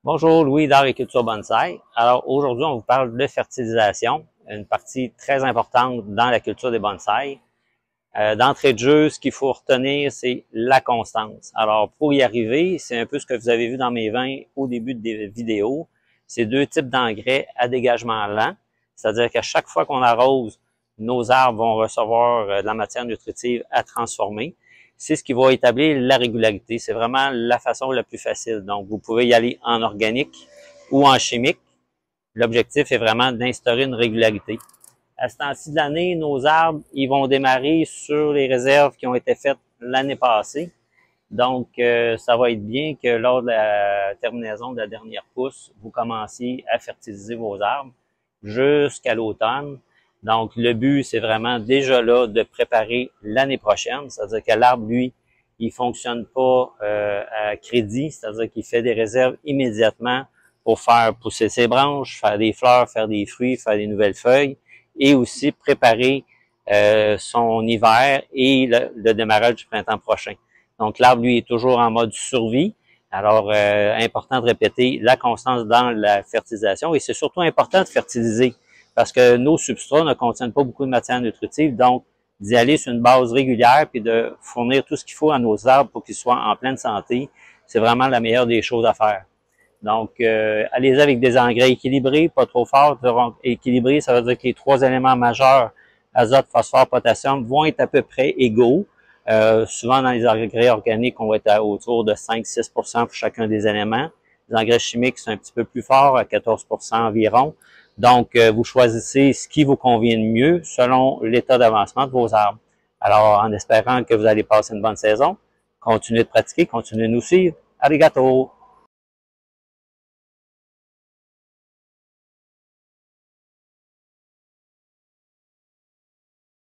Bonjour, Louis d'Agriculture Bonsaï. Alors aujourd'hui, on vous parle de fertilisation, une partie très importante dans la culture des bonsaïs. D'entrée de jeu, ce qu'il faut retenir, c'est la constance. Alors pour y arriver, c'est un peu ce que vous avez vu dans mes vins au début des vidéos. C'est deux types d'engrais à dégagement lent, c'est-à-dire qu'à chaque fois qu'on arrose, nos arbres vont recevoir de la matière nutritive à transformer. C'est ce qui va établir la régularité. C'est vraiment la façon la plus facile. Donc, vous pouvez y aller en organique ou en chimique. L'objectif est vraiment d'instaurer une régularité. À ce temps-ci de l'année, nos arbres, ils vont démarrer sur les réserves qui ont été faites l'année passée. Donc, ça va être bien que lors de la terminaison de la dernière pousse, vous commenciez à fertiliser vos arbres jusqu'à l'automne. Donc, le but, c'est vraiment déjà là de préparer l'année prochaine. C'est-à-dire que l'arbre, lui, il fonctionne pas à crédit, c'est-à-dire qu'il fait des réserves immédiatement pour faire pousser ses branches, faire des fleurs, faire des fruits, faire des nouvelles feuilles et aussi préparer son hiver et le démarrage du printemps prochain. Donc, l'arbre, lui, est toujours en mode survie. Alors, important de répéter la constance dans la fertilisation et c'est surtout important de fertiliser parce que nos substrats ne contiennent pas beaucoup de matière nutritive, donc d'y aller sur une base régulière puis de fournir tout ce qu'il faut à nos arbres pour qu'ils soient en pleine santé, c'est vraiment la meilleure des choses à faire. Donc, allez-y avec des engrais équilibrés, pas trop forts. Équilibrés, ça veut dire que les trois éléments majeurs, azote, phosphore, potassium, vont être à peu près égaux. Souvent, dans les engrais organiques, on va être autour de 5-6 pour chacun des éléments. Les engrais chimiques sont un petit peu plus forts, à 14 environ. Donc, vous choisissez ce qui vous convient le mieux selon l'état d'avancement de vos arbres. Alors, en espérant que vous allez passer une bonne saison, continuez de pratiquer, continuez de nous suivre. Arigato!